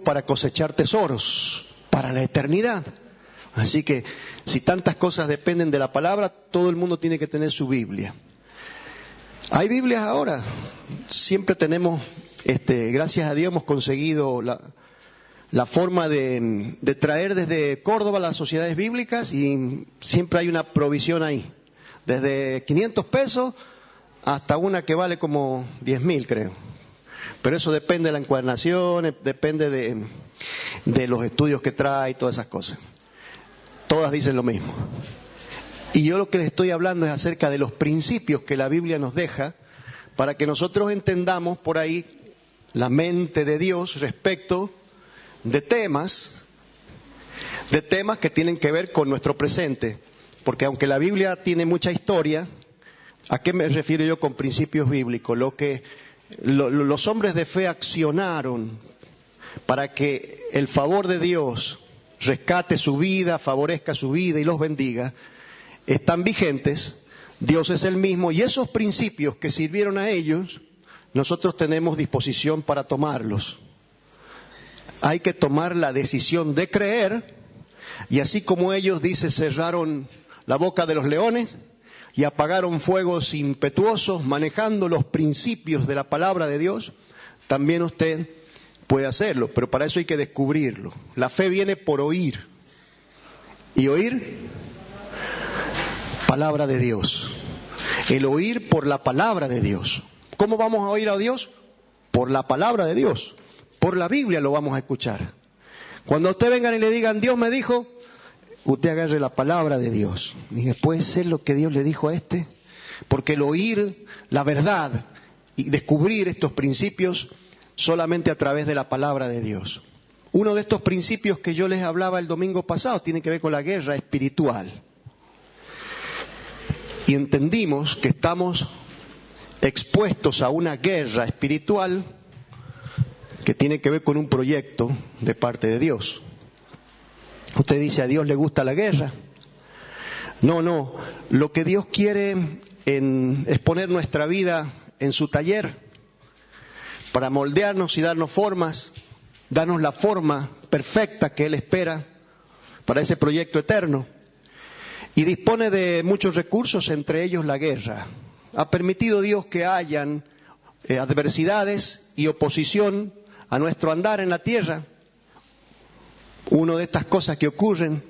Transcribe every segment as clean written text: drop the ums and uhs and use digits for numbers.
para cosechar tesoros para la eternidad. Así que si tantas cosas dependen de la palabra, todo el mundo tiene que tener su Biblia. Hay Biblias ahora, siempre tenemos, gracias a Dios hemos conseguido la forma de traer desde Córdoba las sociedades bíblicas y siempre hay una provisión ahí, desde 500 pesos hasta una que vale como 10.000 creo. Pero eso depende de la encuadernación, depende de los estudios que trae y todas esas cosas. Todas dicen lo mismo. Y yo lo que les estoy hablando es acerca de los principios que la Biblia nos deja para que nosotros entendamos por ahí la mente de Dios respecto de temas que tienen que ver con nuestro presente. Porque aunque la Biblia tiene mucha historia, ¿a qué me refiero yo con principios bíblicos? Los hombres de fe accionaron para que el favor de Dios rescate su vida, favorezca su vida y los bendiga, están vigentes. Dios es el mismo y esos principios que sirvieron a ellos, nosotros tenemos disposición para tomarlos. Hay que tomar la decisión de creer y así como ellos, dice, cerraron la boca de los leones y apagaron fuegos impetuosos manejando los principios de la palabra de Dios, también usted puede hacerlo, pero para eso hay que descubrirlo. La fe viene por oír. ¿Y oír? Palabra de Dios. El oír por la palabra de Dios. ¿Cómo vamos a oír a Dios? Por la palabra de Dios. Por la Biblia lo vamos a escuchar. Cuando usted vengan y le digan, Dios me dijo, usted agarre la palabra de Dios. Y ¿puede ser lo que Dios le dijo a este? Porque el oír la verdad y descubrir estos principios solamente a través de la palabra de Dios. Uno de estos principios que yo les hablaba el domingo pasado tiene que ver con la guerra espiritual. Y entendimos que estamos expuestos a una guerra espiritual que tiene que ver con un proyecto de parte de Dios. Usted dice, ¿a Dios le gusta la guerra? No. Lo que Dios quiere es poner nuestra vida en su taller para moldearnos y darnos formas, darnos la forma perfecta que Él espera para ese proyecto eterno. Y dispone de muchos recursos, entre ellos la guerra. Ha permitido Dios que hayan adversidades y oposición a nuestro andar en la tierra. Una de estas cosas que ocurren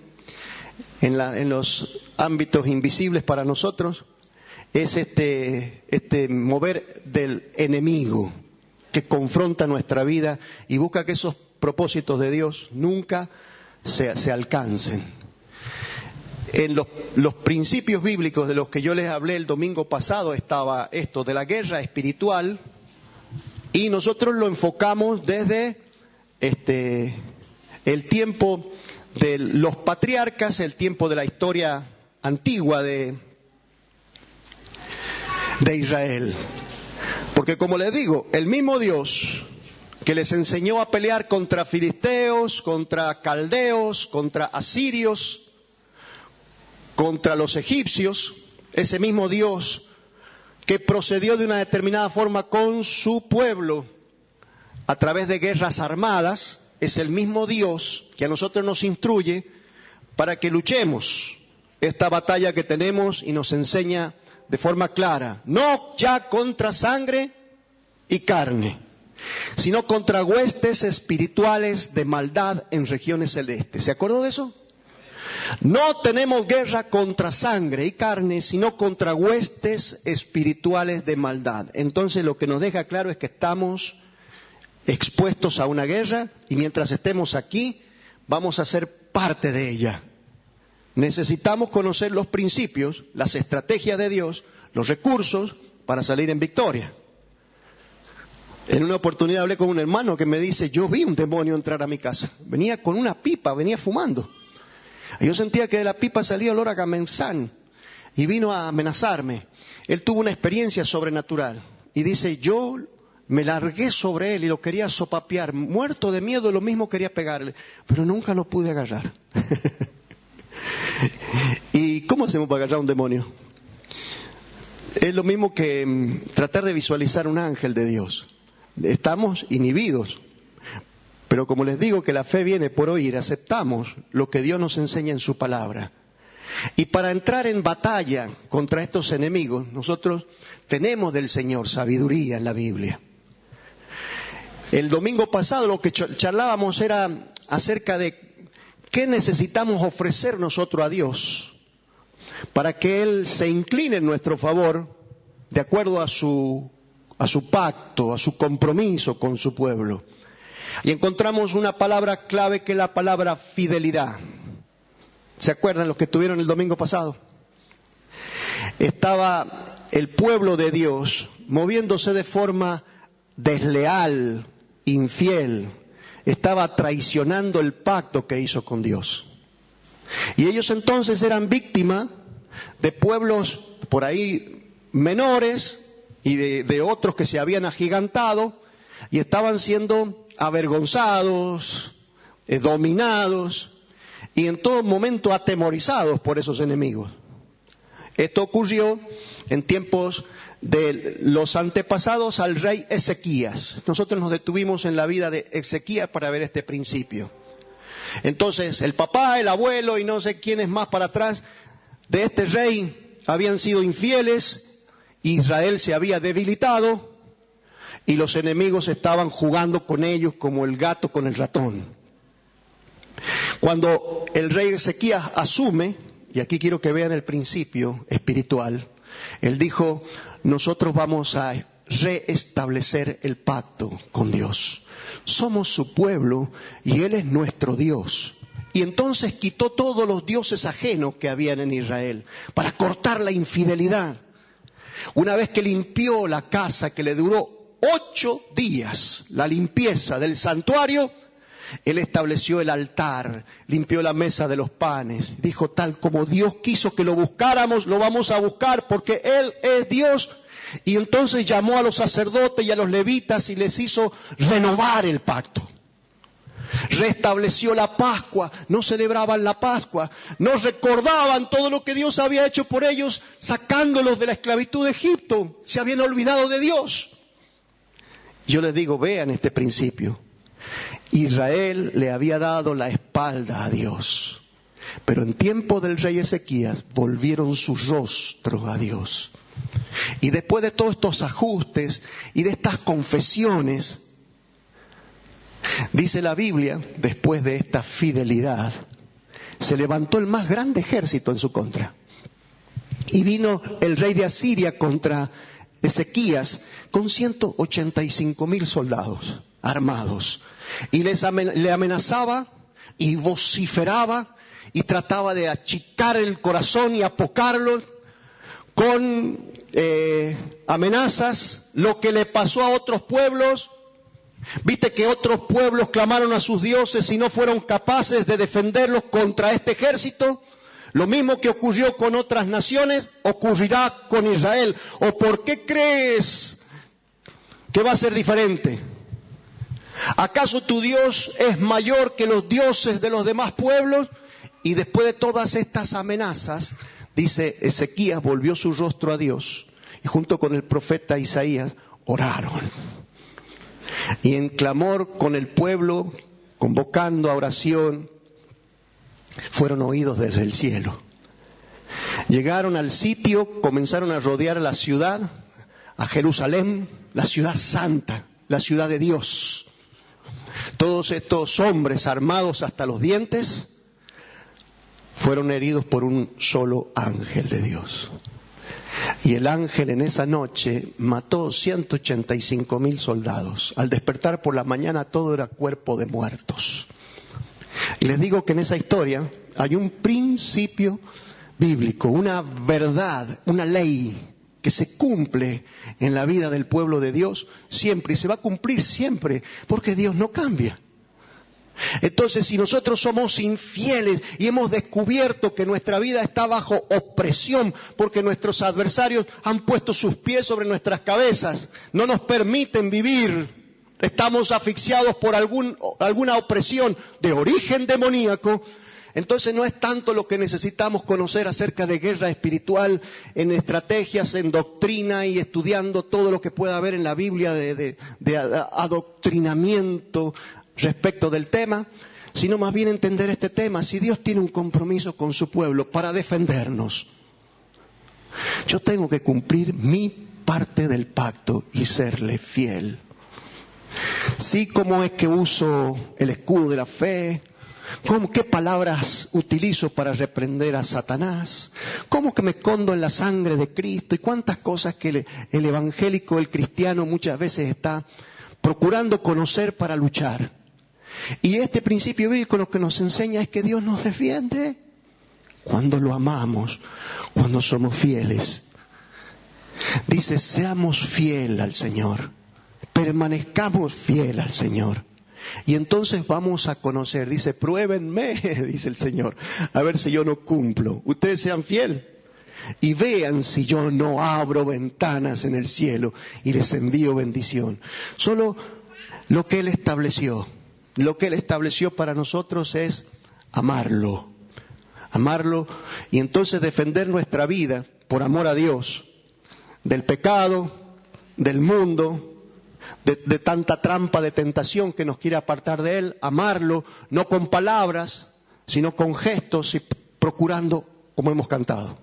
en los ámbitos invisibles para nosotros es este mover del enemigo que confronta nuestra vida y busca que esos propósitos de Dios nunca se alcancen. En los principios bíblicos de los que yo les hablé el domingo pasado estaba esto de la guerra espiritual y nosotros lo enfocamos desde el tiempo de los patriarcas, el tiempo de la historia antigua de Israel. Porque como les digo, el mismo Dios que les enseñó a pelear contra filisteos, contra caldeos, contra asirios, contra los egipcios, ese mismo Dios que procedió de una determinada forma con su pueblo a través de guerras armadas, es el mismo Dios que a nosotros nos instruye para que luchemos esta batalla que tenemos y nos enseña de forma clara, no ya contra sangre y carne, sino contra huestes espirituales de maldad en regiones celestes. ¿Se acordó de eso? No tenemos guerra contra sangre y carne, sino contra huestes espirituales de maldad. Entonces lo que nos deja claro es que estamos expuestos a una guerra y mientras estemos aquí vamos a ser parte de ella. Necesitamos conocer los principios, las estrategias de Dios, los recursos para salir en victoria. En una oportunidad hablé con un hermano que me dice, yo vi un demonio entrar a mi casa. Venía con una pipa, venía fumando. Y yo sentía que de la pipa salía olor a gamenzán y vino a amenazarme. Él tuvo una experiencia sobrenatural y dice, yo me largué sobre él y lo quería sopapear. Muerto de miedo, lo mismo quería pegarle, pero nunca lo pude agarrar. ¿Y cómo hacemos para agarrar a un demonio? Es lo mismo que tratar de visualizar un ángel de Dios. Estamos inhibidos. Pero como les digo que la fe viene por oír, aceptamos lo que Dios nos enseña en su palabra. Y para entrar en batalla contra estos enemigos, nosotros tenemos del Señor sabiduría en la Biblia. El domingo pasado lo que charlábamos era acerca de qué necesitamos ofrecer nosotros a Dios para que Él se incline en nuestro favor de acuerdo a su pacto, a su compromiso con su pueblo. Y encontramos una palabra clave que es la palabra fidelidad. ¿Se acuerdan los que estuvieron el domingo pasado? Estaba el pueblo de Dios moviéndose de forma desleal, infiel. Estaba traicionando el pacto que hizo con Dios. Y ellos entonces eran víctimas de pueblos por ahí menores y de otros que se habían agigantado y estaban siendo avergonzados, dominados y en todo momento atemorizados por esos enemigos. Esto ocurrió en tiempos de los antepasados al rey Ezequías. Nosotros nos detuvimos en la vida de Ezequías para ver este principio. Entonces, el papá, el abuelo y no sé quiénes más para atrás de este rey habían sido infieles, Israel se había debilitado y los enemigos estaban jugando con ellos como el gato con el ratón. Cuando el rey Ezequías asume, y aquí quiero que vean el principio espiritual, él dijo: nosotros vamos a reestablecer el pacto con Dios. Somos su pueblo y Él es nuestro Dios. Y entonces quitó todos los dioses ajenos que habían en Israel para cortar la infidelidad. Una vez que limpió la casa, que le duró 8 días, la limpieza del santuario, Él estableció el altar, limpió la mesa de los panes. Dijo: tal como Dios quiso que lo buscáramos, lo vamos a buscar porque Él es Dios. Y entonces llamó a los sacerdotes y a los levitas y les hizo renovar el pacto. Restableció la Pascua, no celebraban la Pascua, no recordaban todo lo que Dios había hecho por ellos, sacándolos de la esclavitud de Egipto. Se habían olvidado de Dios. Yo les digo, vean este principio. Israel le había dado la espalda a Dios, pero en tiempo del rey Ezequías volvieron su rostro a Dios. Y después de todos estos ajustes y de estas confesiones, dice la Biblia, después de esta fidelidad, se levantó el más grande ejército en su contra. Y vino el rey de Asiria contra Ezequías con 185,000 soldados armados. Y le amenazaba y vociferaba y trataba de achicar el corazón y apocarlo con amenazas, lo que le pasó a otros pueblos. Viste que otros pueblos clamaron a sus dioses y no fueron capaces de defenderlos contra este ejército. Lo mismo que ocurrió con otras naciones, ocurrirá con Israel. ¿O por qué crees que va a ser diferente? ¿Acaso tu Dios es mayor que los dioses de los demás pueblos? Y después de todas estas amenazas, dice, Ezequías volvió su rostro a Dios y junto con el profeta Isaías oraron. Y en clamor con el pueblo, convocando a oración, fueron oídos desde el cielo. Llegaron al sitio, comenzaron a rodear la ciudad, a Jerusalén, la ciudad santa, la ciudad de Dios. Todos estos hombres armados hasta los dientes fueron heridos por un solo ángel de Dios. Y el ángel en esa noche mató 185,000 soldados. Al despertar por la mañana todo era cuerpo de muertos. Y les digo que en esa historia hay un principio bíblico, una verdad, una ley que se cumple en la vida del pueblo de Dios siempre y se va a cumplir siempre porque Dios no cambia. Entonces, si nosotros somos infieles y hemos descubierto que nuestra vida está bajo opresión porque nuestros adversarios han puesto sus pies sobre nuestras cabezas, no nos permiten vivir, estamos asfixiados por alguna opresión de origen demoníaco, entonces no es tanto lo que necesitamos conocer acerca de guerra espiritual, en estrategias, en doctrina y estudiando todo lo que pueda haber en la Biblia de adoctrinamiento respecto del tema, sino más bien entender este tema. Si Dios tiene un compromiso con su pueblo para defendernos, yo tengo que cumplir mi parte del pacto y serle fiel. Sí, cómo es que uso el escudo de la fe, qué palabras utilizo para reprender a Satanás, cómo que me escondo en la sangre de Cristo y cuántas cosas que el evangélico, el cristiano muchas veces está procurando conocer para luchar. Y este principio bíblico lo que nos enseña es que Dios nos defiende cuando lo amamos, cuando somos fieles. Dice, seamos fieles al Señor, permanezcamos fieles al Señor. Y entonces vamos a conocer, dice, pruébenme, dice el Señor, a ver si yo no cumplo. Ustedes sean fieles y vean si yo no abro ventanas en el cielo y les envío bendición. Solo lo que Él estableció para nosotros es amarlo y entonces defender nuestra vida por amor a Dios, del pecado, del mundo, de tanta trampa de tentación que nos quiere apartar de Él, amarlo, no con palabras, sino con gestos y procurando, como hemos cantado.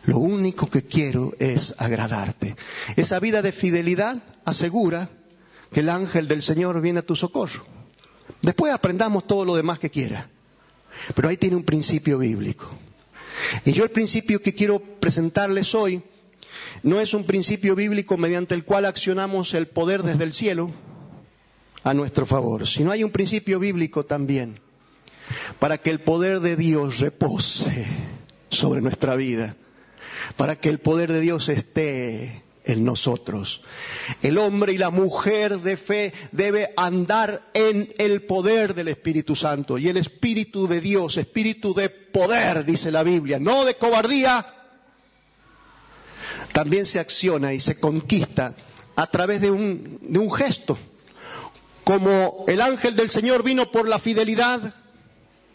Lo único que quiero es agradarte. Esa vida de fidelidad asegura que el ángel del Señor viene a tu socorro. Después aprendamos todo lo demás que quiera, pero ahí tiene un principio bíblico. Y yo el principio que quiero presentarles hoy no es un principio bíblico mediante el cual accionamos el poder desde el cielo a nuestro favor, sino hay un principio bíblico también para que el poder de Dios repose sobre nuestra vida, para que el poder de Dios esté en nosotros. El hombre y la mujer de fe debe andar en el poder del Espíritu Santo, y el Espíritu de Dios, espíritu de poder, dice la Biblia, no de cobardía, también se acciona y se conquista a través de un gesto. Como el ángel del Señor vino por la fidelidad,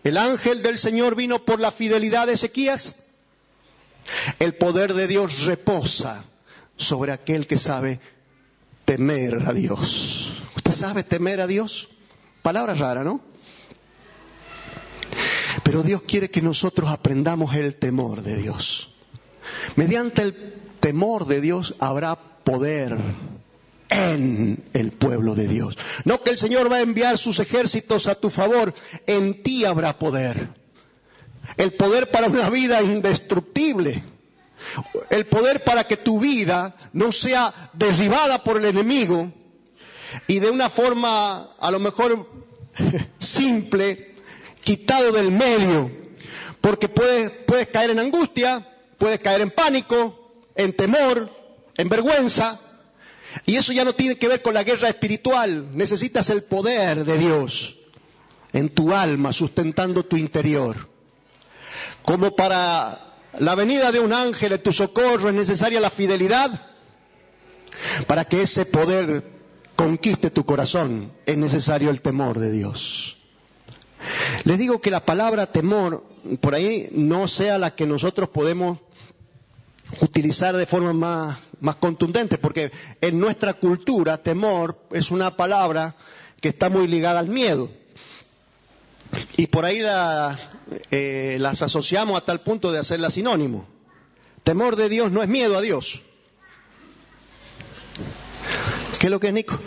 el ángel del Señor vino por la fidelidad de Ezequías, el poder de Dios reposa sobre aquel que sabe temer a Dios. ¿Usted sabe temer a Dios? Palabra rara, ¿no? Pero Dios quiere que nosotros aprendamos el temor de Dios. Mediante el temor de Dios habrá poder en el pueblo de Dios. No que el Señor va a enviar sus ejércitos a tu favor, en ti habrá poder. El poder para una vida indestructible. El poder para que tu vida no sea derribada por el enemigo y de una forma a lo mejor simple, quitado del medio. Porque puedes caer en angustia, puedes caer en pánico, en temor, en vergüenza, y eso ya no tiene que ver con la guerra espiritual. Necesitas el poder de Dios en tu alma, sustentando tu interior. Como para la venida de un ángel en tu socorro es necesaria la fidelidad, para que ese poder conquiste tu corazón es necesario el temor de Dios. Les digo que la palabra temor por ahí no sea la que nosotros podemos utilizar de forma más contundente, porque en nuestra cultura temor es una palabra que está muy ligada al miedo, y por ahí las asociamos a tal punto de hacerla sinónimo. Temor de Dios no es miedo a Dios. ¿Qué es lo que es, Nico?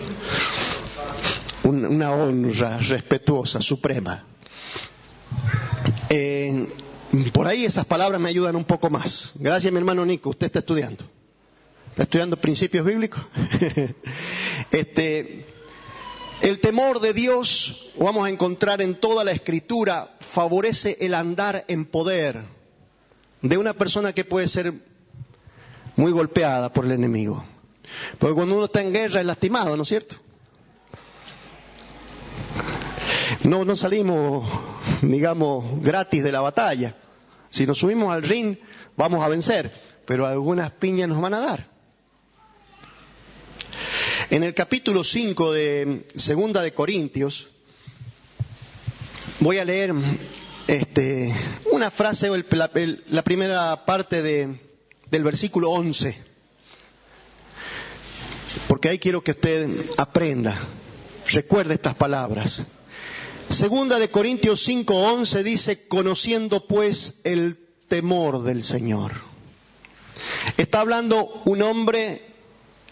Una honra respetuosa, suprema. Por ahí esas palabras me ayudan un poco más. Gracias, mi hermano Nico. Usted está estudiando. ¿Está estudiando principios bíblicos? El temor de Dios, vamos a encontrar en toda la Escritura, favorece el andar en poder de una persona que puede ser muy golpeada por el enemigo. Porque cuando uno está en guerra es lastimado, ¿no es cierto? No salimos, digamos, gratis de la batalla. Si nos subimos al ring, vamos a vencer, pero algunas piñas nos van a dar. En el capítulo 5 de Segunda de Corintios, voy a leer una frase, la primera parte del versículo 11, porque ahí quiero que usted aprenda. recuerde estas palabras. Segunda de Corintios 5:11 dice, conociendo pues el temor del Señor. Está hablando un hombre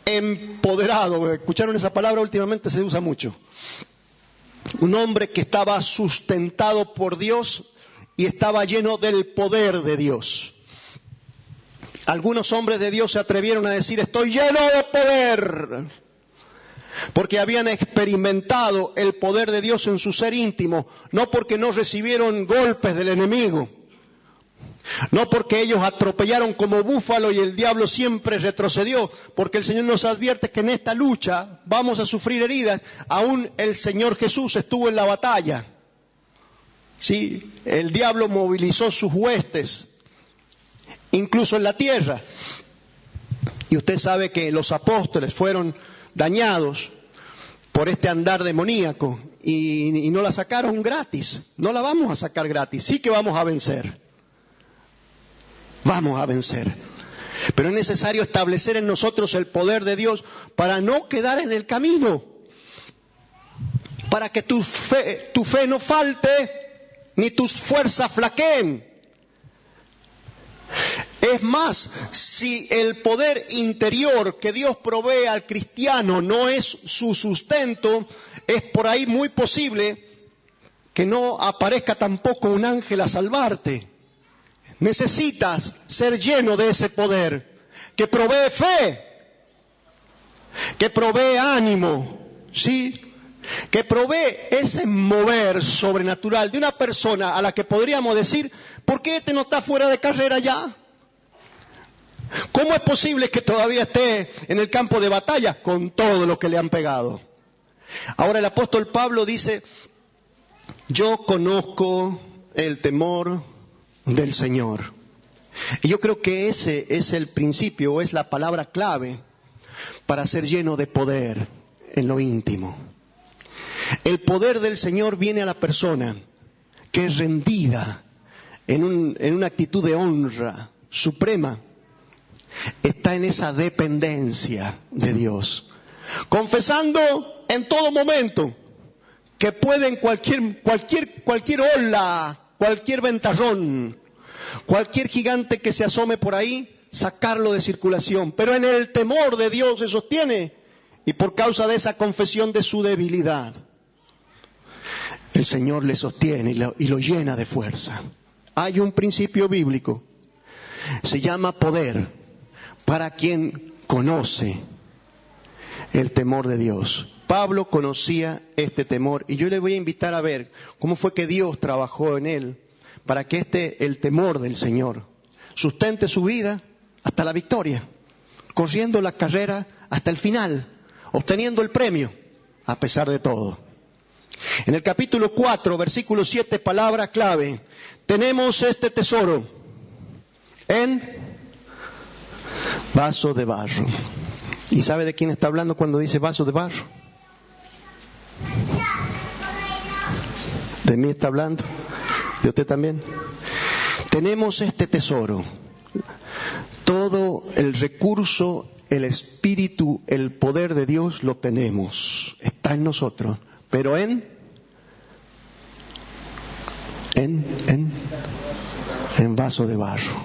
empoderado. ¿Escucharon esa palabra? Últimamente se usa mucho. Un hombre que estaba sustentado por Dios y estaba lleno del poder de Dios. Algunos hombres de Dios se atrevieron a decir, estoy lleno de poder, porque habían experimentado el poder de Dios en su ser íntimo, no porque no recibieron golpes del enemigo, no porque ellos atropellaron como búfalo y el diablo siempre retrocedió, porque el Señor nos advierte que en esta lucha vamos a sufrir heridas. Aún el Señor Jesús estuvo en la batalla. Sí, el diablo movilizó sus huestes, incluso en la tierra. Y usted sabe que los apóstoles fueron dañados por este andar demoníaco y no la sacaron gratis. No la vamos a sacar gratis. Sí que vamos a vencer. Vamos a vencer. Pero es necesario establecer en nosotros el poder de Dios para no quedar en el camino. Para que tu fe no falte, ni tus fuerzas flaqueen. Es más, si el poder interior que Dios provee al cristiano no es su sustento, es por ahí muy posible que no aparezca tampoco un ángel a salvarte. Necesitas ser lleno de ese poder que provee fe, que provee ánimo, ¿sí? Que provee ese mover sobrenatural de una persona a la que podríamos decir, ¿por qué este no está fuera de carrera ya? ¿Cómo es posible que todavía esté en el campo de batalla con todo lo que le han pegado? Ahora el apóstol Pablo dice, yo conozco el temor del Señor. Y yo creo que ese es el principio, o es la palabra clave para ser lleno de poder en lo íntimo. El poder del Señor viene a la persona que es rendida en una actitud de honra suprema. Está en esa dependencia de Dios, confesando en todo momento que puede en cualquier ola, cualquier ventarrón, cualquier gigante que se asome por ahí, sacarlo de circulación, pero en el temor de Dios se sostiene, y por causa de esa confesión de su debilidad, el Señor le sostiene y lo llena de fuerza. Hay un principio bíblico, se llama poder, para quien conoce el temor de Dios. Pablo conocía este temor y yo le voy a invitar a ver cómo fue que Dios trabajó en él para que el temor del Señor sustente su vida hasta la victoria, corriendo la carrera hasta el final, obteniendo el premio a pesar de todo. En el capítulo 4, versículo 7, palabra clave, tenemos este tesoro en vaso de barro. ¿Y sabe de quién está hablando cuando dice vaso de barro? ¿De mí está hablando? ¿De usted también? Tenemos este tesoro. Todo el recurso, el espíritu, el poder de Dios lo tenemos. Está en nosotros. Pero en vaso de barro.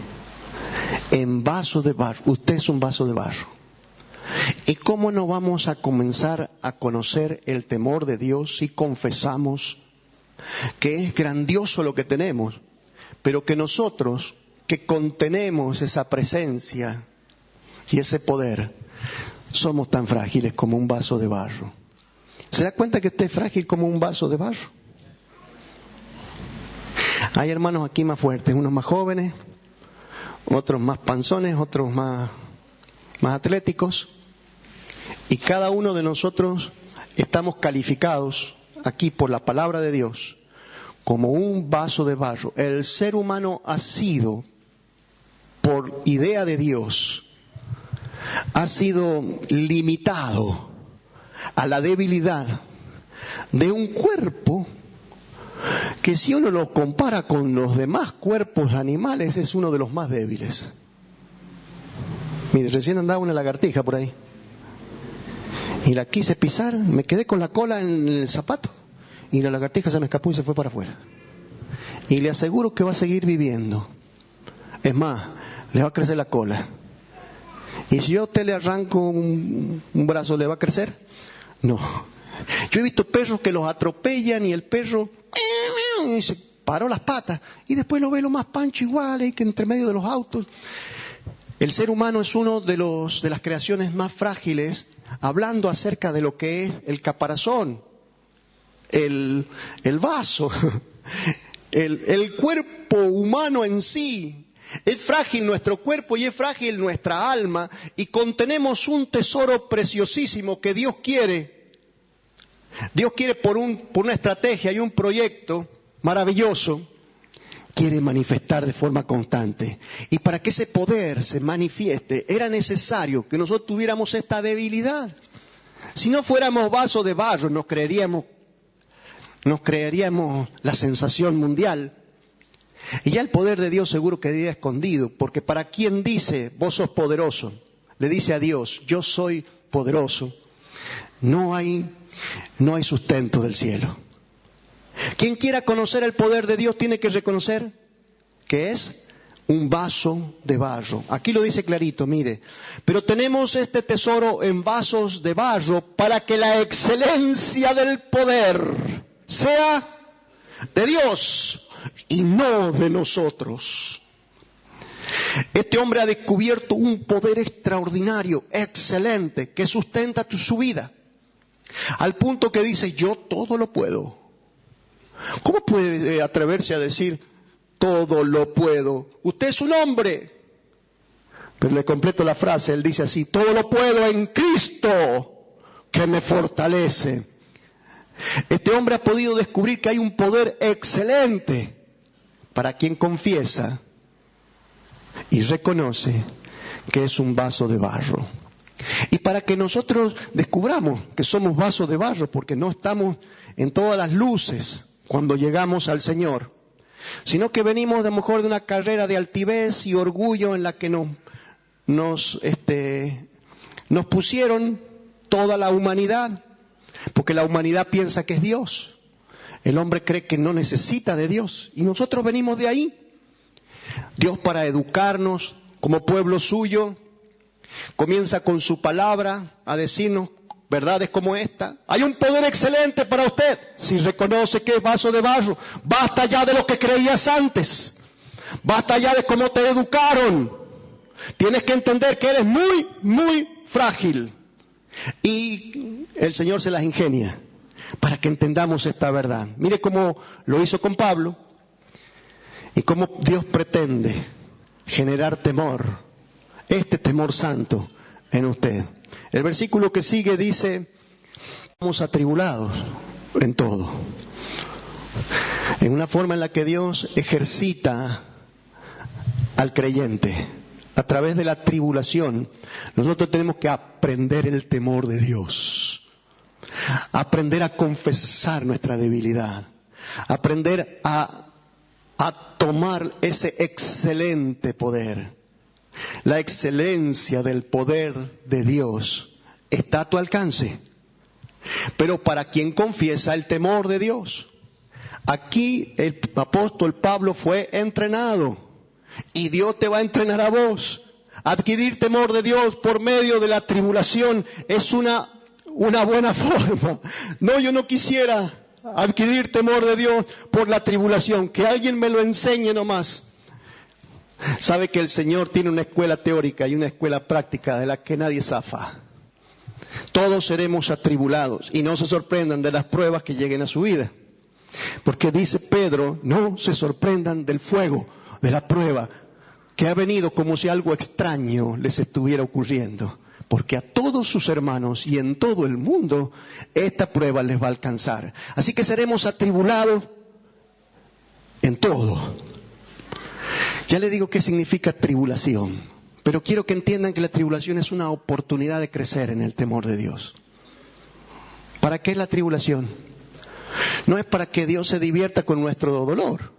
En vaso de barro. Usted es un vaso de barro. ¿Y cómo no vamos a comenzar a conocer el temor de Dios si confesamos que es grandioso lo que tenemos, pero que nosotros que contenemos esa presencia y ese poder, somos tan frágiles como un vaso de barro? ¿Se da cuenta que usted es frágil como un vaso de barro? Hay hermanos aquí más fuertes, unos más jóvenes, otros más panzones, otros más atléticos, y cada uno de nosotros estamos calificados aquí por la palabra de Dios como un vaso de barro. El ser humano ha sido, por idea de Dios, ha sido limitado a la debilidad de un cuerpo que, si uno lo compara con los demás cuerpos animales, es uno de los más débiles. Mire, recién andaba una lagartija por ahí. Y la quise pisar, me quedé con la cola en el zapato y la lagartija se me escapó y se fue para afuera. Y le aseguro que va a seguir viviendo. Es más, le va a crecer la cola. Y si yo a usted le arranco un brazo, ¿le va a crecer? No. Yo he visto perros que los atropellan y el perro se paró las patas y después lo ve lo más pancho igual, y que entre medio de los autos. El ser humano es uno de las creaciones más frágiles, hablando acerca de lo que es el caparazón, el vaso, el cuerpo humano en sí. Es frágil nuestro cuerpo y es frágil nuestra alma, y contenemos un tesoro preciosísimo que Dios quiere. Dios quiere por una estrategia y un proyecto maravilloso, quiere manifestar de forma constante. Y para que ese poder se manifieste, era necesario que nosotros tuviéramos esta debilidad. Si no fuéramos vasos de barro, nos creeríamos la sensación mundial. Y ya el poder de Dios seguro quedaría escondido, porque para quien dice, vos sos poderoso, le dice a Dios, yo soy poderoso, no hay sustento del cielo. Quien quiera conocer el poder de Dios tiene que reconocer que es un vaso de barro. Aquí lo dice clarito, mire. Pero tenemos este tesoro en vasos de barro para que la excelencia del poder sea de Dios y no de nosotros. Este hombre ha descubierto un poder extraordinario, excelente, que sustenta su vida. Al punto que dice, yo todo lo puedo. ¿Cómo puede atreverse a decir, todo lo puedo? Usted es un hombre. Pero le completo la frase, él dice así, todo lo puedo en Cristo que me fortalece. Este hombre ha podido descubrir que hay un poder excelente para quien confiesa y reconoce que es un vaso de barro. Y para que nosotros descubramos que somos vasos de barro, porque no estamos en todas las luces cuando llegamos al Señor, sino que venimos a lo mejor de una carrera de altivez y orgullo en la que nos pusieron toda la humanidad, porque la humanidad piensa que es Dios. El hombre cree que no necesita de Dios, y nosotros venimos de ahí. Dios, para educarnos como pueblo suyo, comienza con su palabra a decirnos verdades como esta. Hay un poder excelente para usted si reconoce que es vaso de barro. Basta ya de lo que creías antes. Basta ya de cómo te educaron. Tienes que entender que eres muy, muy frágil. Y el Señor se las ingenia para que entendamos esta verdad. Mire cómo lo hizo con Pablo y cómo Dios pretende generar temor, este temor santo en usted. El versículo que sigue dice, estamos atribulados en todo. En una forma en la que Dios ejercita al creyente. A través de la tribulación, nosotros tenemos que aprender el temor de Dios. Aprender a confesar nuestra debilidad. Aprender a tomar ese excelente poder. La excelencia del poder de Dios está a tu alcance. Pero para quien confiesa el temor de Dios. Aquí el apóstol Pablo fue entrenado. Y Dios te va a entrenar a vos. Adquirir temor de Dios por medio de la tribulación es una buena forma. No, yo no quisiera adquirir temor de Dios por la tribulación. Que alguien me lo enseñe nomás. Sabe que el Señor tiene una escuela teórica y una escuela práctica de la que nadie zafa. Todos seremos atribulados y no se sorprendan de las pruebas que lleguen a su vida. Porque dice Pedro, no se sorprendan del fuego, de la prueba, que ha venido como si algo extraño les estuviera ocurriendo. Porque a todos sus hermanos y en todo el mundo, esta prueba les va a alcanzar. Así que seremos atribulados en todo. Ya le digo qué significa tribulación, pero quiero que entiendan que la tribulación es una oportunidad de crecer en el temor de Dios. ¿Para qué es la tribulación? No es para que Dios se divierta con nuestro dolor.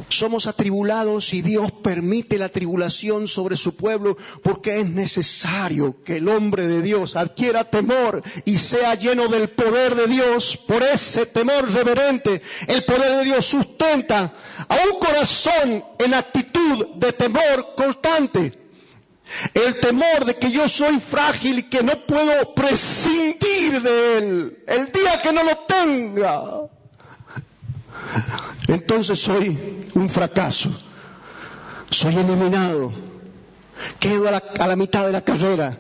Somos atribulados y Dios permite la tribulación sobre su pueblo porque es necesario que el hombre de Dios adquiera temor y sea lleno del poder de Dios. Por ese temor reverente, el poder de Dios sustenta a un corazón en actitud de temor constante. El temor de que yo soy frágil y que no puedo prescindir de Él. El día que no lo tenga, entonces soy un fracaso, soy eliminado, quedo a la mitad de la carrera.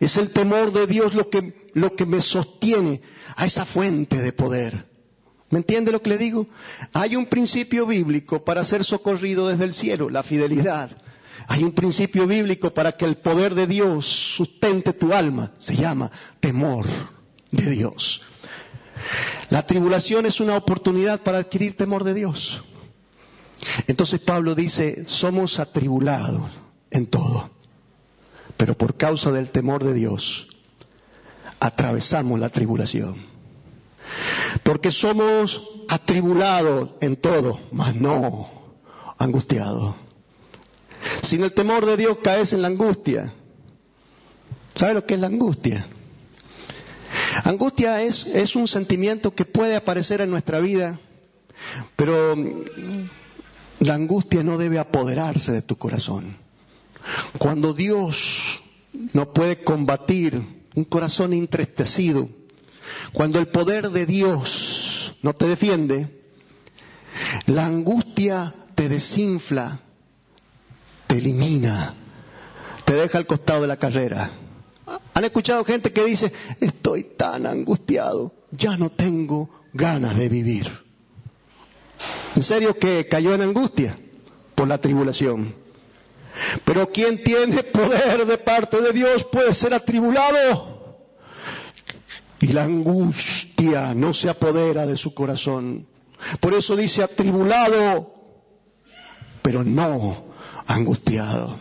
Es el temor de Dios lo que me sostiene a esa fuente de poder. ¿Me entiende lo que le digo? Hay un principio bíblico para ser socorrido desde el cielo, la fidelidad. Hay un principio bíblico para que el poder de Dios sustente tu alma, se llama temor de Dios. La tribulación es una oportunidad para adquirir temor de Dios. Entonces Pablo dice, somos atribulados en todo, pero por causa del temor de Dios, atravesamos la tribulación. Porque somos atribulados en todo, mas no angustiados. Sin el temor de Dios caes en la angustia. ¿Sabe lo que es la angustia? Angustia es un sentimiento que puede aparecer en nuestra vida, pero la angustia no debe apoderarse de tu corazón. Cuando Dios no puede combatir un corazón entristecido, cuando el poder de Dios no te defiende, la angustia te desinfla, te elimina, te deja al costado de la carrera. ¿Han escuchado gente que dice, estoy tan angustiado, ya no tengo ganas de vivir? ¿En serio que cayó en angustia por la tribulación? Pero quien tiene poder de parte de Dios puede ser atribulado. Y la angustia no se apodera de su corazón. Por eso dice atribulado, pero no angustiado.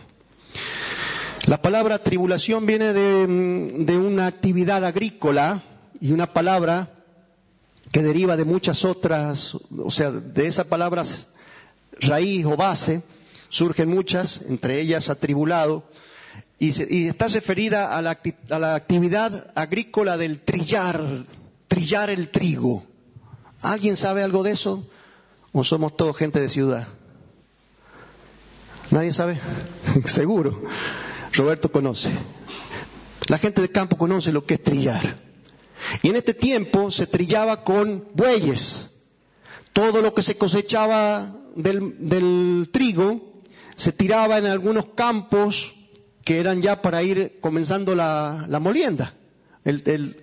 La palabra tribulación viene de una actividad agrícola y una palabra que deriva de muchas otras, o sea, de esa palabra raíz o base, surgen muchas, entre ellas atribulado, y está referida a la actividad agrícola del trillar el trigo. ¿Alguien sabe algo de eso? ¿O somos todos gente de ciudad? ¿Nadie sabe? Seguro. Roberto conoce. La gente de campo conoce lo que es trillar. Y en este tiempo se trillaba con bueyes. Todo lo que se cosechaba del trigo se tiraba en algunos campos que eran ya para ir comenzando la molienda. El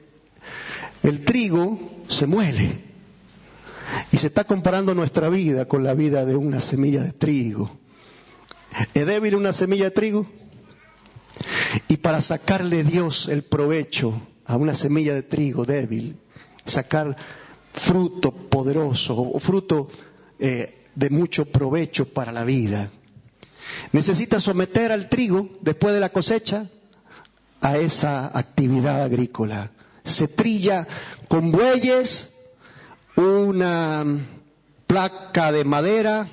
trigo se muele. Y se está comparando nuestra vida con la vida de una semilla de trigo. ¿Es débil una semilla de trigo? Y para sacarle Dios el provecho a una semilla de trigo débil, sacar fruto poderoso o fruto de mucho provecho para la vida, necesita someter al trigo después de la cosecha a esa actividad agrícola. Se trilla con bueyes, una placa de madera,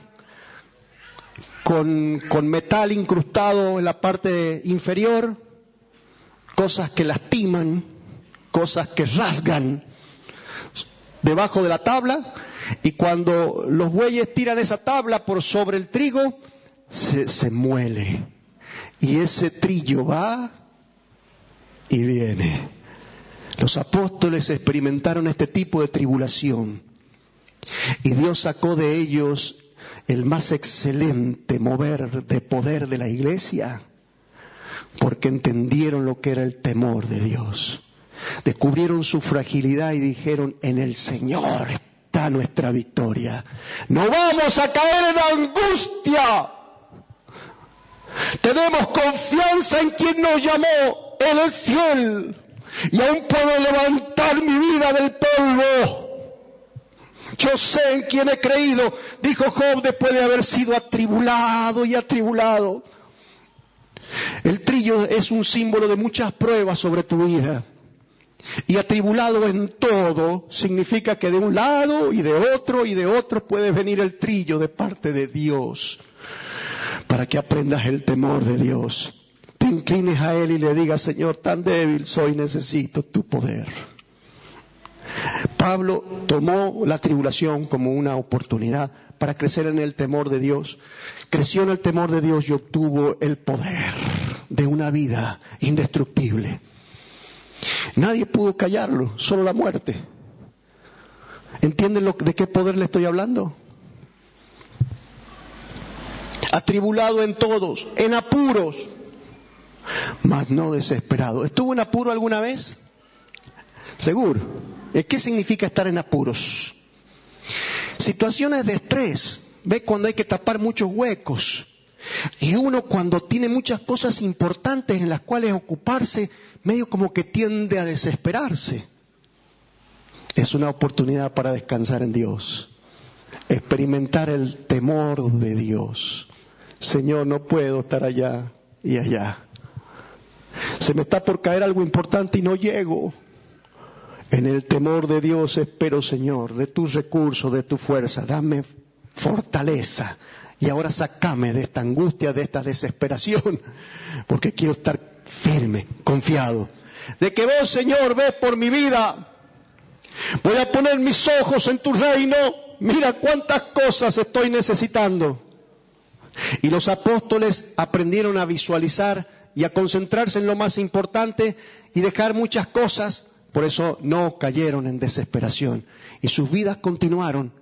con metal incrustado en la parte inferior, cosas que lastiman, cosas que rasgan debajo de la tabla, y cuando los bueyes tiran esa tabla por sobre el trigo, se muele, y ese trillo va y viene. Los apóstoles experimentaron este tipo de tribulación, y Dios sacó de ellos el más excelente mover de poder de la iglesia, porque entendieron lo que era el temor de Dios. Descubrieron su fragilidad y dijeron, en el Señor está nuestra victoria. No vamos a caer en angustia. Tenemos confianza en quien nos llamó. Él es fiel y aún puedo levantar mi vida del polvo. Yo sé en quién he creído, dijo Job después de haber sido atribulado y atribulado. El trillo es un símbolo de muchas pruebas sobre tu vida. Y atribulado en todo significa que de un lado y de otro puede venir el trillo de parte de Dios para que aprendas el temor de Dios. Te inclines a Él y le digas: Señor, tan débil soy, necesito tu poder. Pablo tomó la tribulación como una oportunidad para crecer en el temor de Dios. Creció en el temor de Dios y obtuvo el poder de una vida indestructible. Nadie pudo callarlo, solo la muerte. ¿Entienden de qué poder le estoy hablando? Atribulado en todos, en apuros, mas no desesperado. ¿Estuvo en apuro alguna vez? Seguro. ¿Qué significa estar en apuros? Situaciones de estrés. ¿Ve? Cuando hay que tapar muchos huecos. Y uno, cuando tiene muchas cosas importantes en las cuales ocuparse, medio como que tiende a desesperarse. Es una oportunidad para descansar en Dios. Experimentar el temor de Dios. Señor, no puedo estar allá y allá. Se me está por caer algo importante y no llego. En el temor de Dios espero, Señor, de tus recursos, de tu fuerza. Dame fortaleza. Y ahora sácame de esta angustia, de esta desesperación. Porque quiero estar firme, confiado. De que vos, Señor, ves por mi vida. Voy a poner mis ojos en tu reino. Mira cuántas cosas estoy necesitando. Y los apóstoles aprendieron a visualizar y a concentrarse en lo más importante y dejar muchas cosas. Por eso no cayeron en desesperación. Y sus vidas continuaron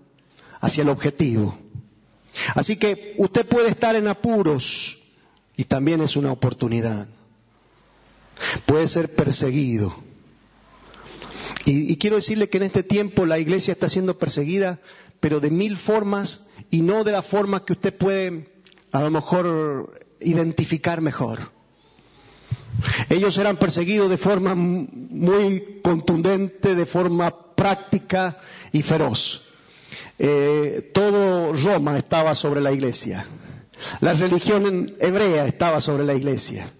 hacia el objetivo. Así que usted puede estar en apuros y también es una oportunidad. Puede ser perseguido. Y quiero decirle que en este tiempo la iglesia está siendo perseguida, pero de 1000 formas y no de la forma que usted puede a lo mejor identificar mejor. Ellos eran perseguidos de forma muy contundente, de forma práctica y feroz. Todo Roma estaba sobre la iglesia. La religión hebrea estaba sobre la iglesia.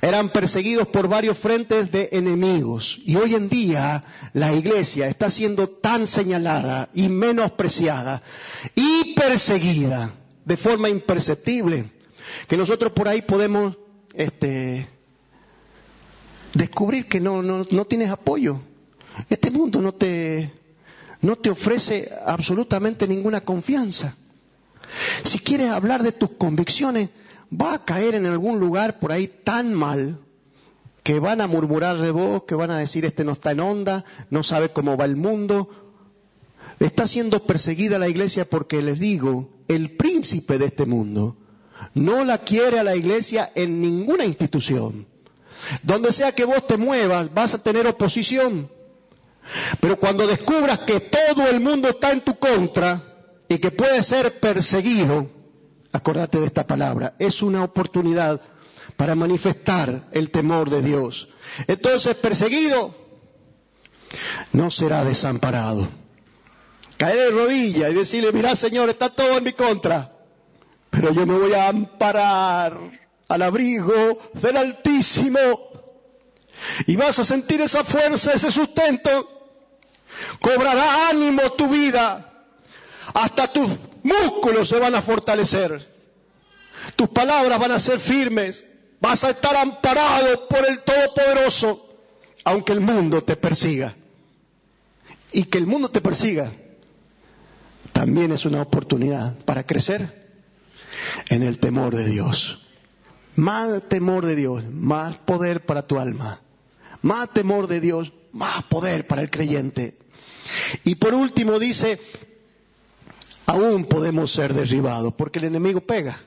Eran perseguidos por varios frentes de enemigos. Y hoy en día la iglesia está siendo tan señalada y menospreciada y perseguida de forma imperceptible que nosotros por ahí podemos descubrir que no tienes apoyo. Este mundo no te ofrece absolutamente ninguna confianza. Si quieres hablar de tus convicciones, va a caer en algún lugar por ahí tan mal que van a murmurar de vos, que van a decir: este no está en onda, no sabe cómo va el mundo. Está siendo perseguida la iglesia porque, les digo, el príncipe de este mundo no la quiere a la iglesia en ninguna institución. Donde sea que vos te muevas, vas a tener oposición. Pero cuando descubras que todo el mundo está en tu contra y que puedes ser perseguido, acordate de esta palabra, es una oportunidad para manifestar el temor de Dios. Entonces, perseguido no será desamparado. Caer de rodillas y decirle: mirá, Señor, está todo en mi contra, pero yo me voy a amparar al abrigo del Altísimo. Y vas a sentir esa fuerza, ese sustento. Cobrará ánimo tu vida. Hasta tus músculos se van a fortalecer. Tus palabras van a ser firmes. Vas a estar amparado por el Todopoderoso, aunque el mundo te persiga. Y que el mundo te persiga también es una oportunidad para crecer en el temor de Dios. Más temor de Dios, más poder para tu alma. Más temor de Dios, más poder para el creyente. Y por último dice: aún podemos ser derribados, porque el enemigo pega.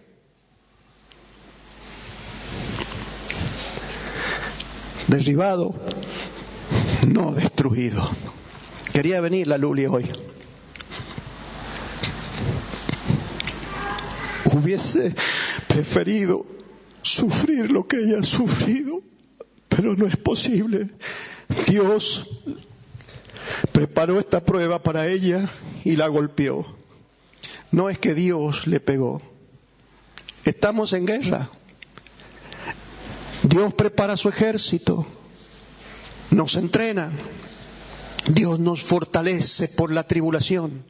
Derribado, no destruido. Quería venir la Luli hoy. Hubiese preferido sufrir lo que ella ha sufrido, pero no es posible. Dios preparó esta prueba para ella y la golpeó. No es que Dios le pegó. Estamos en guerra. Dios prepara su ejército. nos entrena, Dios nos fortalece por la tribulación.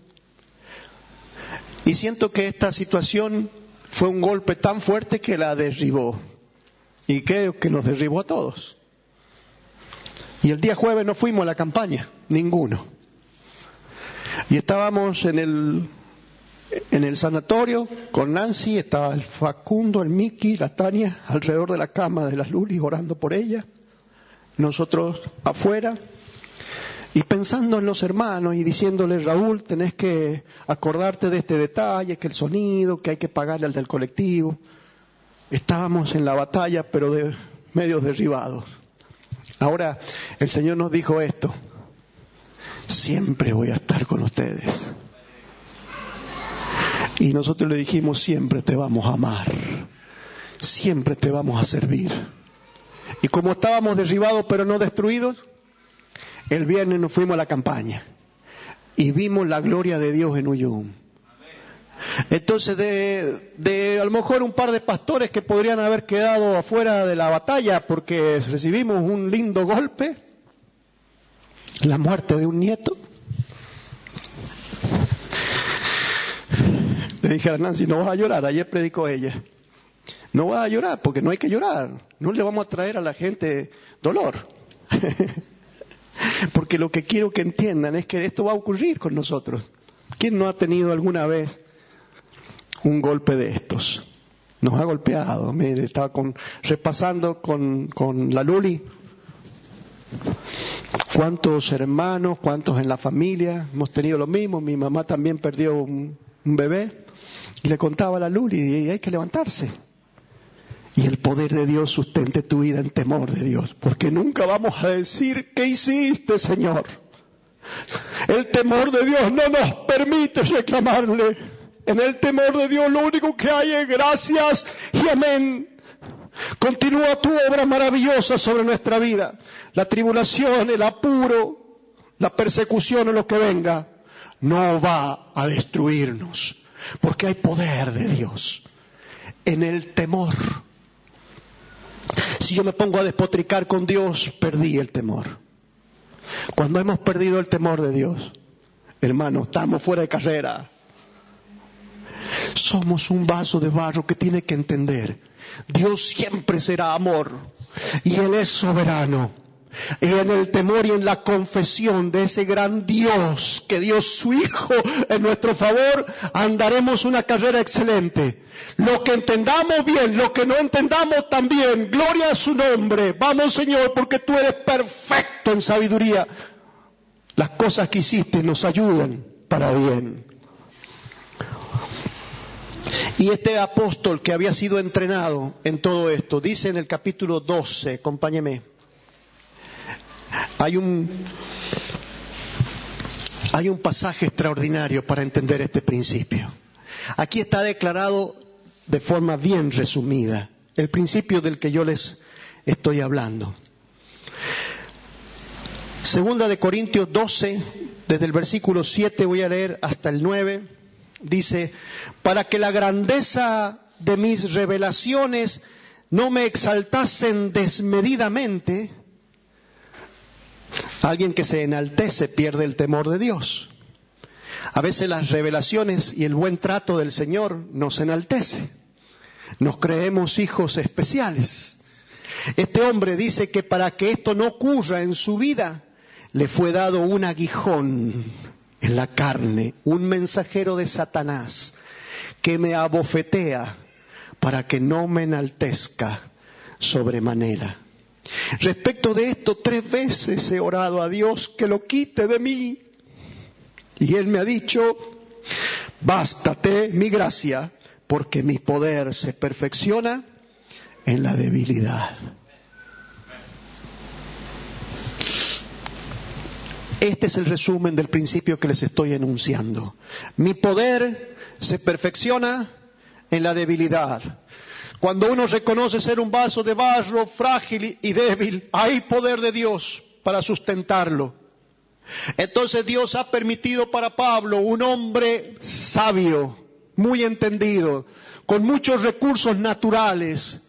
Y siento que esta situación fue un golpe tan fuerte que la derribó. Y creo que nos derribó a todos. Y el día jueves no fuimos a la campaña, ninguno. Y estábamos en el sanatorio con Nancy, estaba el Facundo, el Miki, la Tania, alrededor de la cama de las Luli, orando por ella. Nosotros afuera. Y pensando en los hermanos y diciéndole, Raúl, tenés que acordarte de este detalle, que el sonido, que hay que pagarle al del colectivo. Estábamos en la batalla, pero de medios derribados. Ahora, el Señor nos dijo esto: siempre voy a estar con ustedes. Y nosotros le dijimos, siempre te vamos a amar, siempre te vamos a servir. Y como estábamos derribados pero no destruidos, el viernes nos fuimos a la campaña y vimos la gloria de Dios en Uyum. Entonces de a lo mejor un par de pastores que podrían haber quedado afuera de la batalla porque recibimos un lindo golpe, la muerte de un nieto. Le dije a Nancy, no vas a llorar, ayer predicó ella. No vas a llorar porque no hay que llorar, no le vamos a traer a la gente dolor. Porque lo que quiero que entiendan es que esto va a ocurrir con nosotros. ¿Quién no ha tenido alguna vez un golpe de estos? Nos ha golpeado. Mire, estaba repasando con la Luli. ¿Cuántos hermanos, cuántos en la familia hemos tenido lo mismo? Mi mamá también perdió un bebé. Y le contaba a la Luli, y hay que levantarse. Y el poder de Dios sustente tu vida en temor de Dios. Porque nunca vamos a decir, ¿qué hiciste, Señor? El temor de Dios no nos permite reclamarle. En el temor de Dios lo único que hay es gracias y amén. Continúa tu obra maravillosa sobre nuestra vida. La tribulación, el apuro, la persecución o lo que venga, no va a destruirnos. Porque hay poder de Dios en el temor. Si yo me pongo a despotricar con Dios, perdí el temor. Cuando hemos perdido el temor de Dios, hermano, estamos fuera de carrera. Somos un vaso de barro que tiene que entender: Dios siempre será amor y Él es soberano. Y en el temor y en la confesión de ese gran Dios que dio su Hijo en nuestro favor, andaremos una carrera excelente. Lo que entendamos bien, lo que no entendamos también, gloria a su nombre. Vamos, Señor, porque tú eres perfecto en sabiduría. Las cosas que hiciste nos ayudan para bien. Y este apóstol que había sido entrenado en todo esto, dice en el capítulo 12, acompáñeme. Hay un pasaje extraordinario para entender este principio. Aquí está declarado de forma bien resumida el principio del que yo les estoy hablando. Segunda de Corintios 12, desde el versículo 7 voy a leer hasta el 9, dice: para que la grandeza de mis revelaciones no me exaltasen desmedidamente. Alguien que se enaltece pierde el temor de Dios. A veces las revelaciones y el buen trato del Señor nos enaltece. Nos creemos hijos especiales. Este hombre dice que para que esto no ocurra en su vida, le fue dado un aguijón en la carne, un mensajero de Satanás que me abofetea para que no me enaltezca sobremanera. Respecto de esto, 3 veces he orado a Dios que lo quite de mí. Y Él me ha dicho: bástate mi gracia, porque mi poder se perfecciona en la debilidad. Este es el resumen del principio que les estoy enunciando. Mi poder se perfecciona en la debilidad. Cuando uno reconoce ser un vaso de barro frágil y débil, hay poder de Dios para sustentarlo. Entonces Dios ha permitido para Pablo, un hombre sabio, muy entendido, con muchos recursos naturales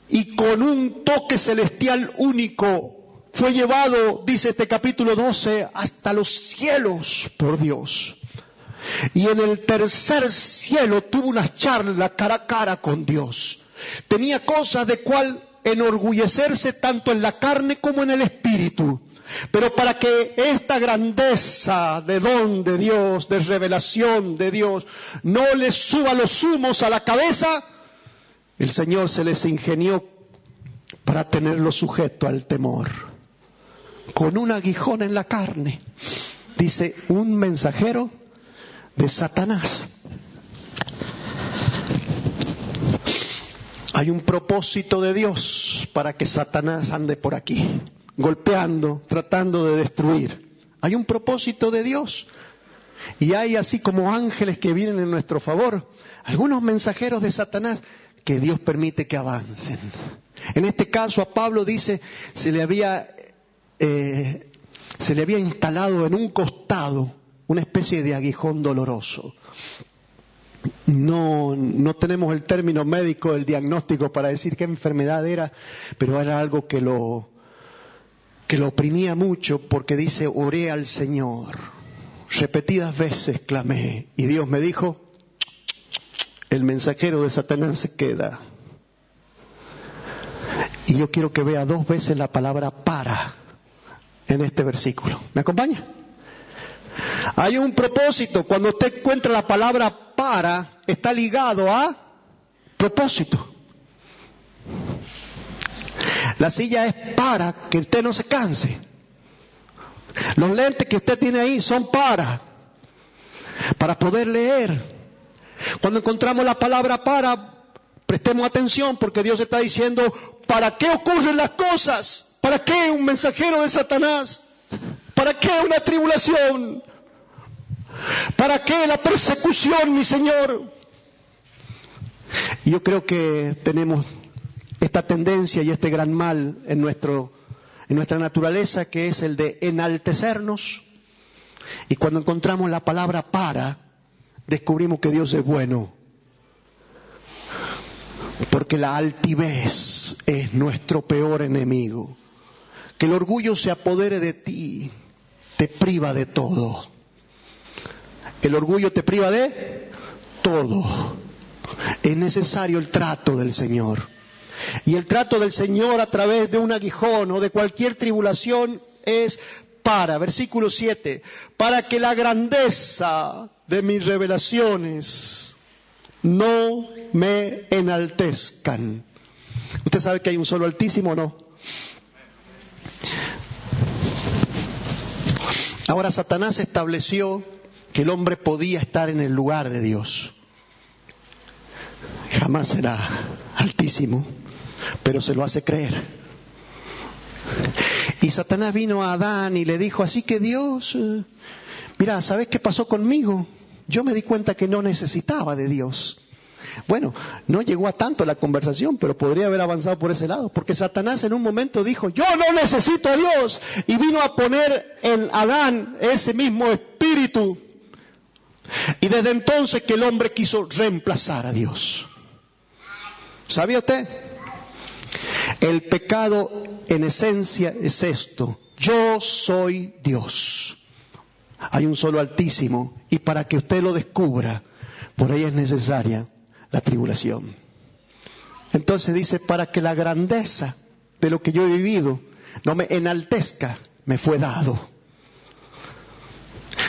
y con un toque celestial único, fue llevado, dice este capítulo 12, hasta los cielos por Dios. Y en el tercer cielo tuvo una charla cara a cara con Dios. Tenía cosas de cual enorgullecerse tanto en la carne como en el espíritu. Pero para que esta grandeza de don de Dios, de revelación de Dios, no les suba los humos a la cabeza, el Señor se les ingenió para tenerlo sujeto al temor. Con un aguijón en la carne. Dice, un mensajero de Satanás. Hay un propósito de Dios para que Satanás ande por aquí, golpeando, tratando de destruir. Hay un propósito de Dios. Y hay así como ángeles que vienen en nuestro favor, algunos mensajeros de Satanás que Dios permite que avancen. En este caso a Pablo dice, se le había instalado en un costado una especie de aguijón doloroso. No tenemos el término médico, el diagnóstico para decir qué enfermedad era, pero era algo que lo oprimía mucho, porque dice, oré al Señor, repetidas veces clamé, y Dios me dijo, el mensajero de Satanás se queda. Y yo quiero que vea 2 veces la palabra para en este versículo. ¿Me acompaña? Hay un propósito. Cuando usted encuentra la palabra para, está ligado a propósito. La silla es para que usted no se canse. Los lentes que usted tiene ahí son para poder leer. Cuando encontramos la palabra para, prestemos atención, porque Dios está diciendo, ¿para qué ocurren las cosas? ¿Para qué un mensajero de Satanás? ¿Para qué una tribulación? ¿Para qué la persecución, mi Señor? Y yo creo que tenemos esta tendencia y este gran mal en nuestra naturaleza, que es el de enaltecernos. Y cuando encontramos la palabra para, descubrimos que Dios es bueno. Porque la altivez es nuestro peor enemigo. Que el orgullo se apodere de ti, te priva de todo. El orgullo te priva de todo. Es necesario el trato del Señor. Y el trato del Señor a través de un aguijón o de cualquier tribulación es para, versículo 7, para que la grandeza de mis revelaciones no me enaltezcan. ¿Usted sabe que hay un solo Altísimo o no? Ahora Satanás estableció que el hombre podía estar en el lugar de Dios. Jamás será altísimo, pero se lo hace creer. Y Satanás vino a Adán y le dijo, así que Dios, mira, ¿sabes qué pasó conmigo? Yo me di cuenta que no necesitaba de Dios. Bueno, no llegó a tanto la conversación, pero podría haber avanzado por ese lado, porque Satanás en un momento dijo, yo no necesito a Dios, y vino a poner en Adán ese mismo espíritu. Y desde entonces que el hombre quiso reemplazar a Dios. ¿Sabía usted? El pecado en esencia es esto: yo soy Dios. Hay un solo Altísimo, y para que usted lo descubra, por ahí es necesaria la tribulación. Entonces dice, para que la grandeza de lo que yo he vivido no me enaltezca, me fue dado.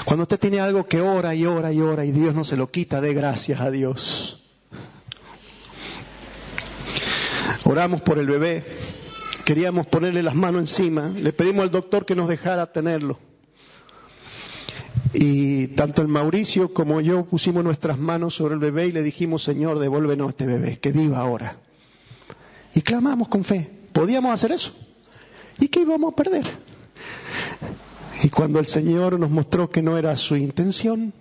Cuando usted tiene algo que ora y ora y ora y Dios no se lo quita, dé gracias a Dios. Oramos por el bebé, queríamos ponerle las manos encima, le pedimos al doctor que nos dejara tenerlo. Y tanto el Mauricio como yo pusimos nuestras manos sobre el bebé y le dijimos, Señor, devuélvenos a este bebé, que viva ahora. Y clamamos con fe. ¿Podíamos hacer eso? ¿Y qué íbamos a perder? Y cuando el Señor nos mostró que no era su intención,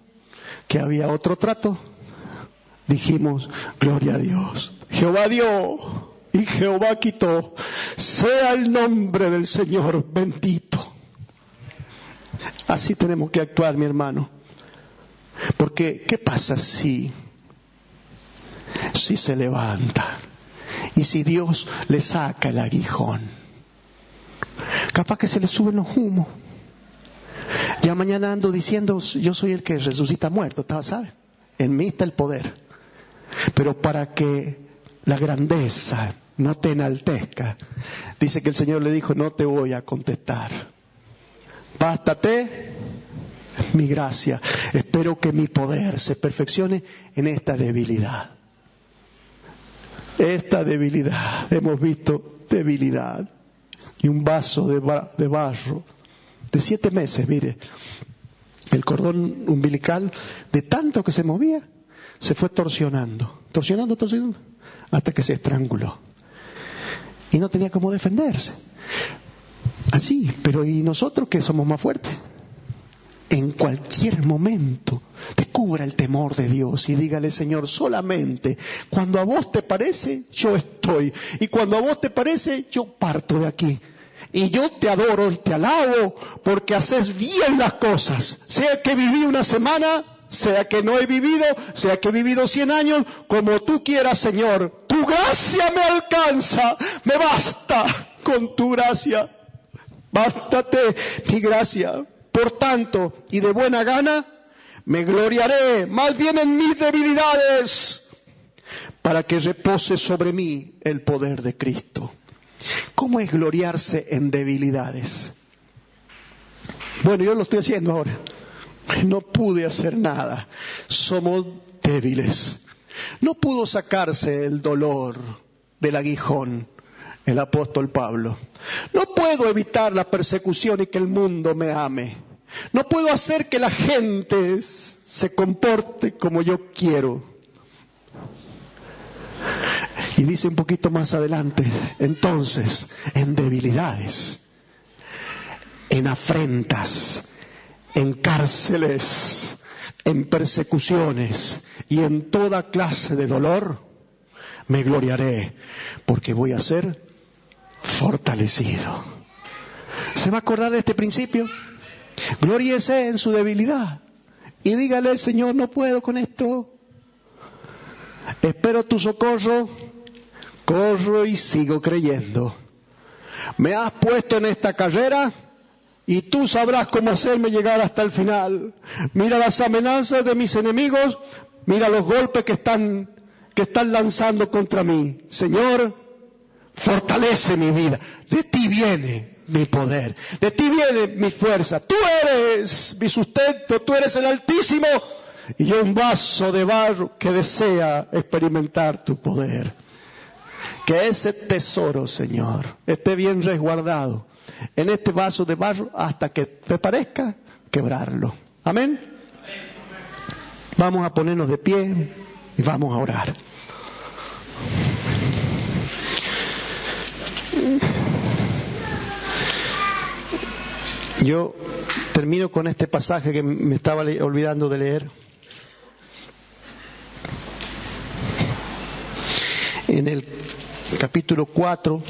que había otro trato, dijimos, gloria a Dios. Jehová dio y Jehová quitó. Sea el nombre del Señor bendito. Así tenemos que actuar, mi hermano. Porque, ¿qué pasa si se levanta? Y si Dios le saca el aguijón. Capaz que se le suben los humos. Ya mañana ando diciendo, yo soy el que resucita muerto, ¿sabes? En mí está el poder. Pero para que la grandeza no te enaltezca, dice que el Señor le dijo, no te voy a contestar. Bástate mi gracia. Espero que mi poder se perfeccione en esta debilidad. Esta debilidad, hemos visto debilidad. Y un vaso de barro de 7 meses, mire, el cordón umbilical, de tanto que se movía, se fue torsionando, hasta que se estranguló. Y no tenía cómo defenderse. Así, pero ¿y nosotros que somos más fuertes? En cualquier momento, descubra el temor de Dios y dígale, Señor, solamente cuando a vos te parece, yo estoy. Y cuando a vos te parece, yo parto de aquí. Y yo te adoro y te alabo porque haces bien las cosas. Sea que viví una semana, sea que no he vivido, sea que he vivido 100 años, como tú quieras, Señor. Tu gracia me alcanza, me basta con tu gracia. Bástate mi gracia. Por tanto, y de buena gana, me gloriaré más bien en mis debilidades, para que repose sobre mí el poder de Cristo. ¿Cómo es gloriarse en debilidades? Bueno, yo lo estoy haciendo ahora. No pude hacer nada. Somos débiles. No pudo sacarse el dolor del aguijón el apóstol Pablo. No puedo evitar la persecución y que el mundo me ame. No puedo hacer que la gente se comporte como yo quiero. Y dice un poquito más adelante, entonces, en debilidades, en afrentas, en cárceles, en persecuciones y en toda clase de dolor, me gloriaré, porque voy a ser fortalecido. ¿Se va a acordar de este principio? Glóriese en su debilidad y dígale, Señor, no puedo con esto. Espero tu socorro, corro y sigo creyendo. Me has puesto en esta carrera y tú sabrás cómo hacerme llegar hasta el final. Mira las amenazas de mis enemigos, mira los golpes que están lanzando contra mí. Señor, fortalece mi vida. De ti viene mi poder, de ti viene mi fuerza. Tú eres mi sustento, tú eres el Altísimo. Y yo un vaso de barro que desea experimentar tu poder. Que ese tesoro, Señor, esté bien resguardado en este vaso de barro hasta que te parezca quebrarlo. Amén. Vamos a ponernos de pie y vamos a orar. Yo termino con este pasaje que me estaba olvidando de leer. En el capítulo 4,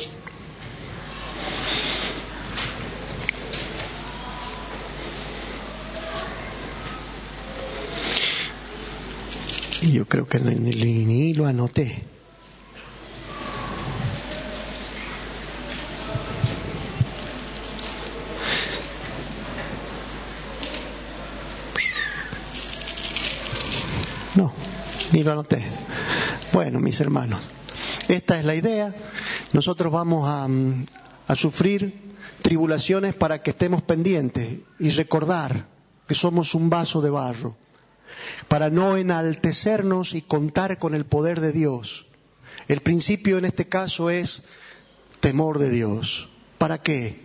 y yo creo que ni lo anoté. No, ni lo anoté. Bueno, mis hermanos, esta es la idea. Nosotros vamos a sufrir tribulaciones para que estemos pendientes y recordar que somos un vaso de barro, para no enaltecernos y contar con el poder de Dios. El principio en este caso es temor de Dios. ¿Para qué?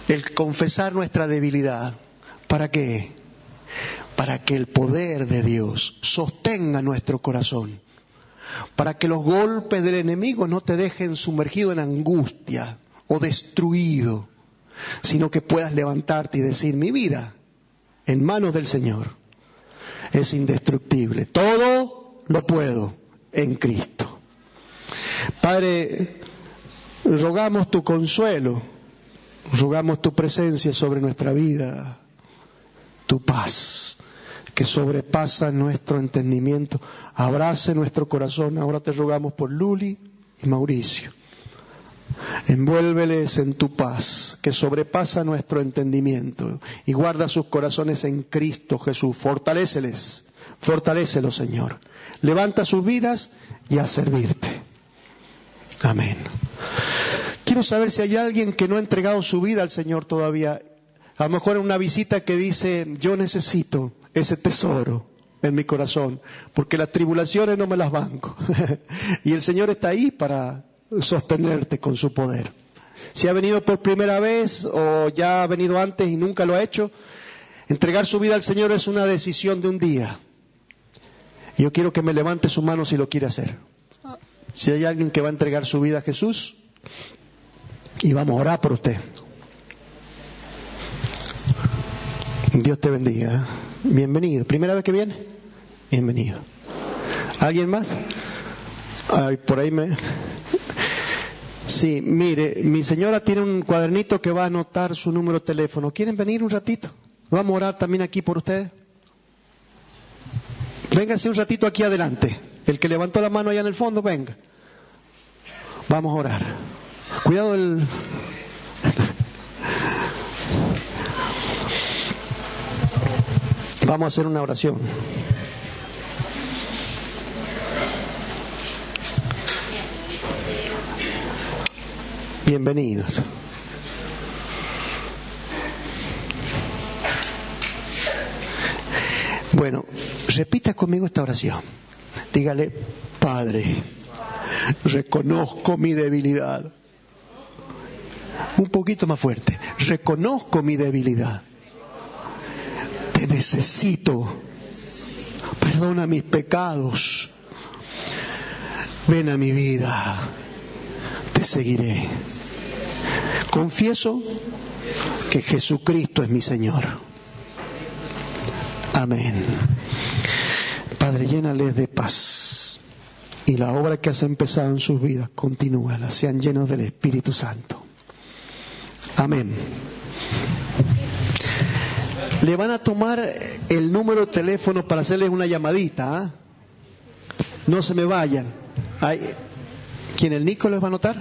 El confesar nuestra debilidad. ¿Para qué? Para que el poder de Dios sostenga nuestro corazón. Para que los golpes del enemigo no te dejen sumergido en angustia o destruido, sino que puedas levantarte y decir, mi vida en manos del Señor es indestructible. Todo lo puedo en Cristo. Padre, rogamos tu consuelo, rogamos tu presencia sobre nuestra vida, tu paz que sobrepasa nuestro entendimiento, abrace nuestro corazón. Ahora te rogamos por Luli y Mauricio. Envuélveles en tu paz, que sobrepasa nuestro entendimiento, y guarda sus corazones en Cristo Jesús. Fortaléceles, fortalécelos, Señor. Levanta sus vidas y a servirte. Amén. Quiero saber si hay alguien que no ha entregado su vida al Señor todavía. A lo mejor en una visita que dice, yo necesito ese tesoro en mi corazón, porque las tribulaciones no me las banco. Y el Señor está ahí para sostenerte con su poder. Si ha venido por primera vez o ya ha venido antes y nunca lo ha hecho, entregar su vida al Señor es una decisión de un día. Yo quiero que me levante su mano si lo quiere hacer. Si hay alguien que va a entregar su vida a Jesús, y vamos a orar por usted. Dios te bendiga. Bienvenido. ¿Primera vez que viene? Bienvenido. ¿Alguien más? Ay, por ahí me... Sí, mire, mi señora tiene un cuadernito que va a anotar su número de teléfono. ¿Quieren venir un ratito? Vamos a orar también aquí por ustedes. Vénganse un ratito aquí adelante. El que levantó la mano allá en el fondo, venga. Vamos a orar. Cuidado el... Vamos a hacer una oración. Bienvenidos. Bueno, repita conmigo esta oración. Dígale, Padre, reconozco mi debilidad. Un poquito más fuerte. Reconozco mi debilidad. Te necesito. Perdona mis pecados. Ven a mi vida. Te seguiré. Confieso que Jesucristo es mi Señor. Amén. Padre, llénales de paz. Y la obra que has empezado en sus vidas, continúala. Sean llenos del Espíritu Santo. Amén. Le van a tomar el número de teléfono para hacerles una llamadita. ¿Eh? No se me vayan. ¿Quién, el Nico les va a anotar?